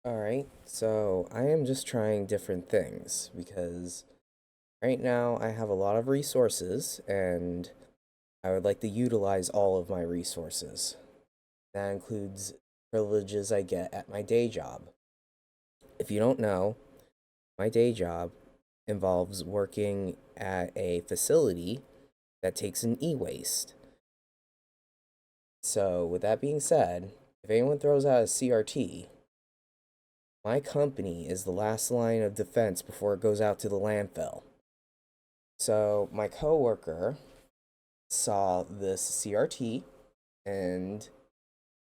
Alright, so I am just trying different things because right now I have a lot of resources and I would like to utilize all of my resources. That includes privileges I get at my day job. If you don't know, my day job involves working at a facility that takes in e-waste. So, with that being said, if anyone throws out a CRT, my company is the last line of defense before it goes out to the landfill. So my coworker saw this CRT and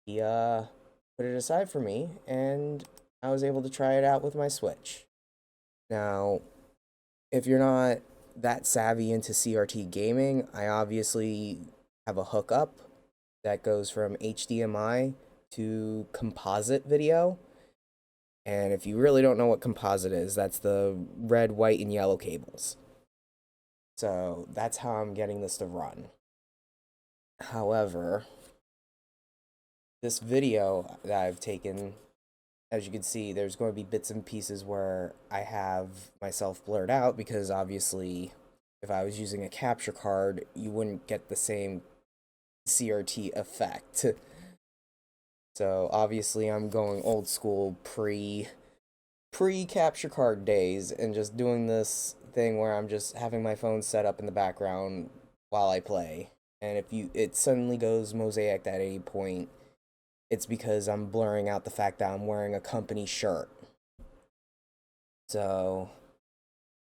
he put it aside for me and I was able to try it out with my Switch. Now, if you're not that savvy into CRT gaming, I obviously have a hookup that goes from HDMI to composite video. And if you really don't know what composite is, that's the red, white, and yellow cables. So that's how I'm getting this to run. However, this video that I've taken, as you can see, there's going to be bits and pieces where I have myself blurred out because obviously if I was using a capture card, you wouldn't get the same CRT effect. So obviously I'm going old school pre capture card days and just doing this thing where I'm just having my phone set up in the background while I play. And if it suddenly goes mosaic at any point, it's because I'm blurring out the fact that I'm wearing a company shirt. So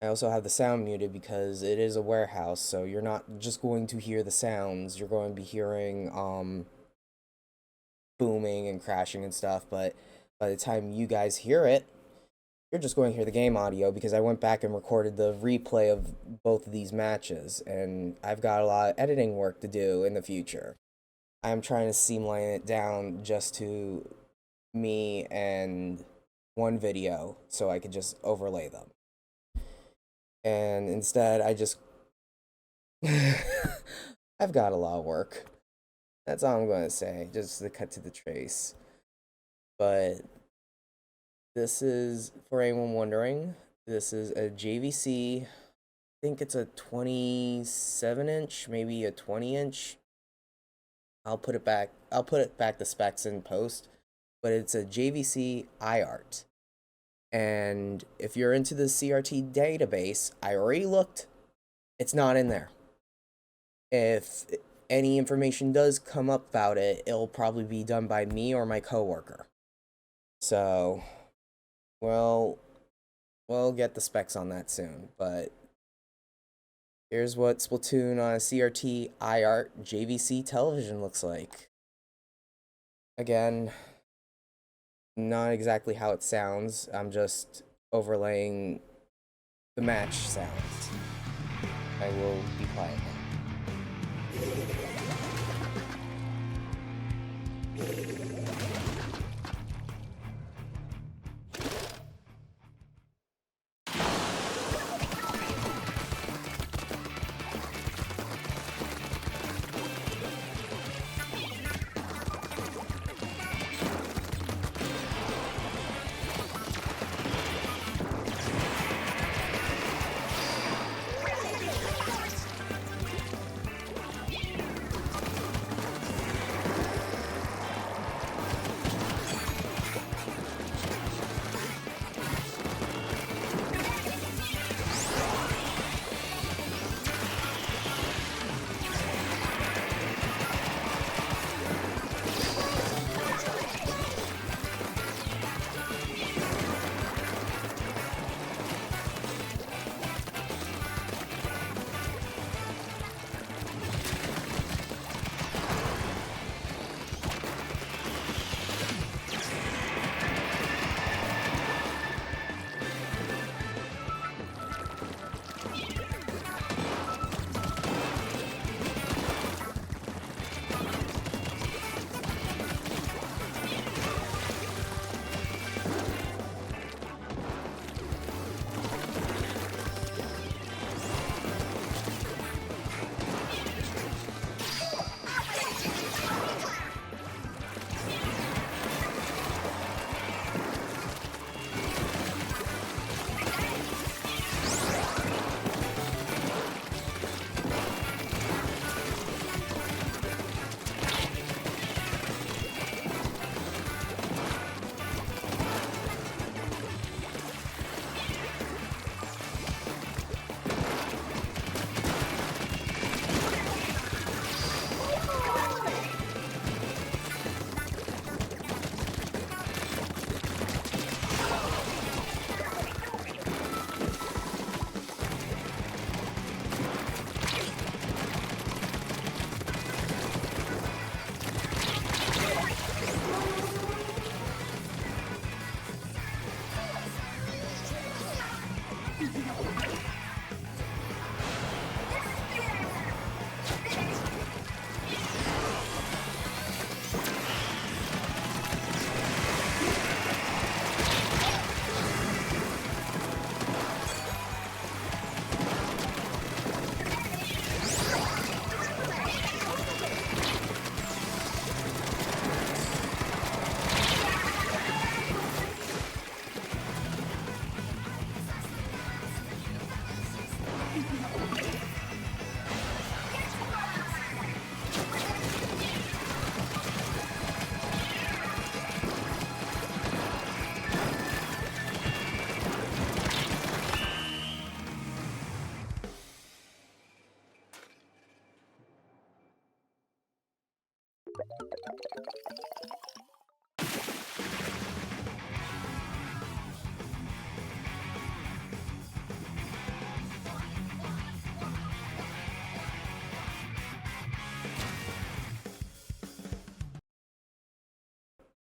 I also have the sound muted because it is a warehouse, so you're not just going to hear the sounds, you're going to be hearing booming and crashing and stuff, but by the time you guys hear it, you're just going to hear the game audio because I went back and recorded the replay of both of these matches, and I've got a lot of editing work to do in the future. I'm trying to streamline it down just to me and one video so I could just overlay them. And instead, I've got a lot of work. That's all I'm going to say, just to cut to the chase. But this is, for anyone wondering, this is a JVC, I think it's a 27-inch, maybe a 20-inch. I'll put it back the specs in post, but it's a JVC I'Art. And if you're into the CRT database, I already looked, it's not in there. If any information does come up about it, it'll probably be done by me or my coworker. So, well, we'll get the specs on that soon, but here's what Splatoon on a CRT I'Art JVC television looks like. Again, not exactly how it sounds, I'm just overlaying the match sounds. I will be quiet now.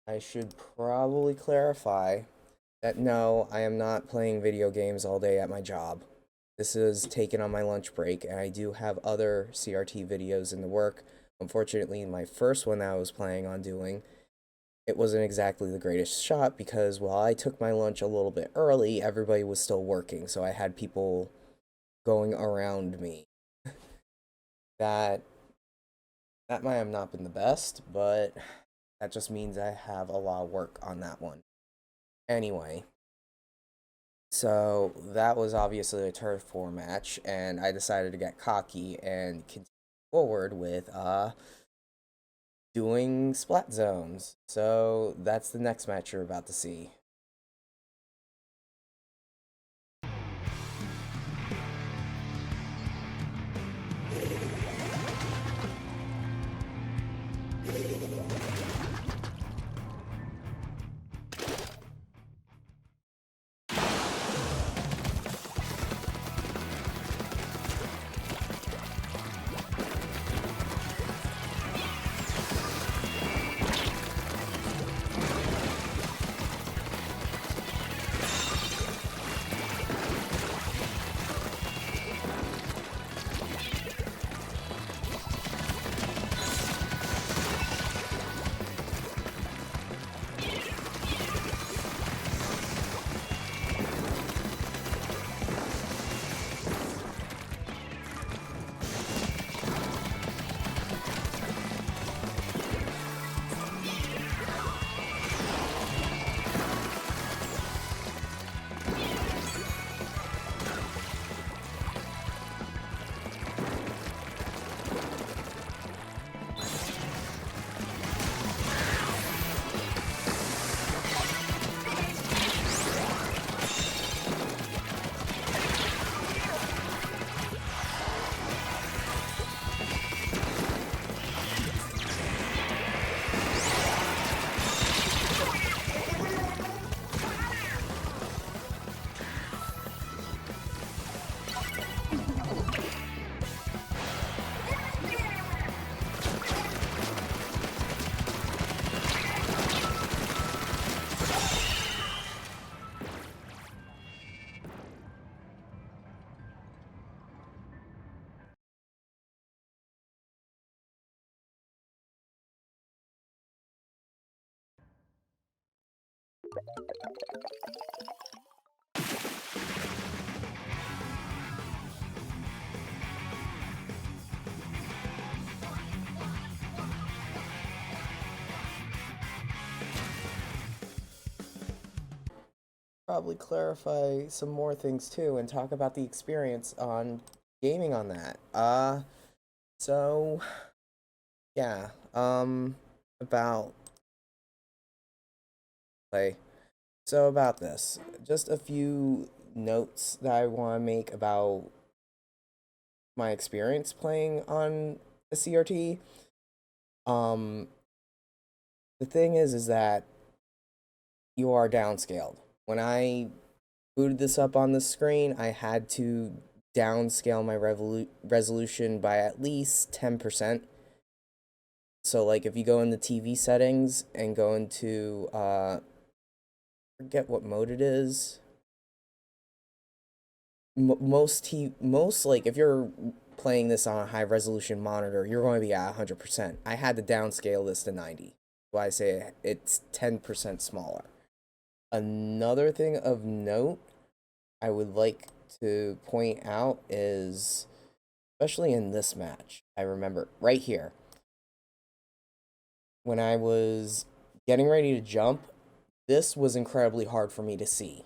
I should probably clarify that no, I am not playing video games all day at my job. This is taken on my lunch break, and I do have other CRT videos in the work. Unfortunately, my first one that I was planning on doing, it wasn't exactly the greatest shot because while I took my lunch a little bit early, everybody was still working, so I had people going around me. That that might have not been the best, but that just means I have a lot of work on that one. Anyway, so that was obviously a turf war match, and I decided to get cocky and continue forward with doing splat zones. So that's the next match you're about to see. Probably clarify some more things too and talk about the experience on gaming on that. So yeah, about play. So about this, just a few notes that I want to make about my experience playing on a CRT. Um, the thing is that you are downscaled. When I booted this up on the screen, I had to downscale my resolution by at least 10%. So like if you go in the TV settings and go into forget what mode it is. Most like if you're playing this on a high resolution monitor, you're going to be at 100%. I had to downscale this to 90. Why I say it's 10% smaller. Another thing of note I would like to point out is, especially in this match, I remember right here, when I was getting ready to jump, this was incredibly hard for me to see.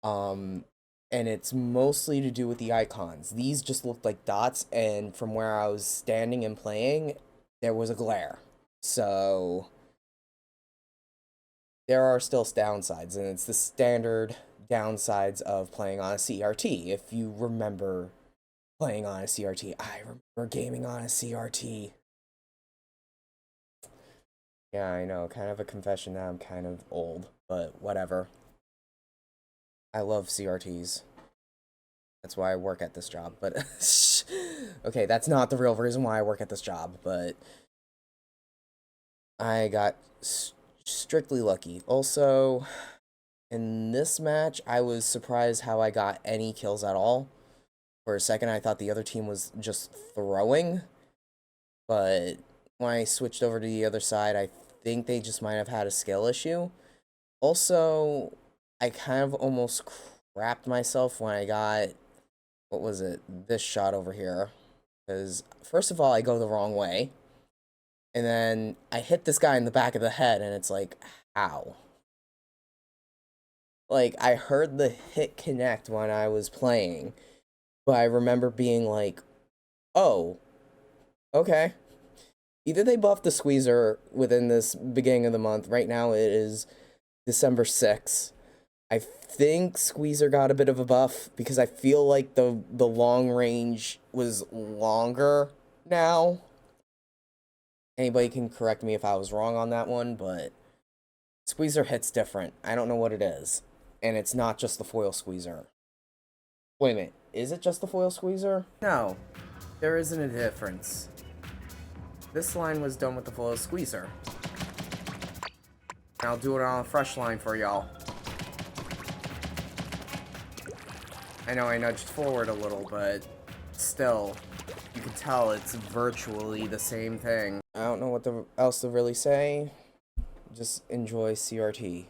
And it's mostly to do with the icons. These just looked like dots, and from where I was standing and playing, there was a glare. So there are still downsides, and it's the standard downsides of playing on a CRT. If you remember playing on a CRT, I remember gaming on a CRT. Yeah, I know, kind of a confession that I'm kind of old, but whatever. I love CRTs. That's why I work at this job, but okay, that's not the real reason why I work at this job, but I got strictly lucky. Also, in this match, I was surprised how I got any kills at all. For a second, I thought the other team was just throwing, but when I switched over to the other side, I think they just might have had a skill issue. Also, I kind of almost crapped myself when I got, what was it, this shot over here. Because, first of all, I go the wrong way. And then I hit this guy in the back of the head, and it's like, how? Like, I heard the hit connect when I was playing, but I remember being like, oh, okay. Either they buffed the squeezer within this beginning of the month. Right now it is December 6th. I think Squeezer got a bit of a buff because I feel like the long range was longer now. Anybody can correct me if I was wrong on that one, but Squeezer hits different. I don't know what it is. And it's not just the foil squeezer. Wait a minute, is it just the foil squeezer? No, there isn't a difference. This line was done with the foil squeezer. I'll do it on a fresh line for y'all. I know I nudged forward a little, but still, you can tell it's virtually the same thing. I don't know what else to really say. Just enjoy CRT.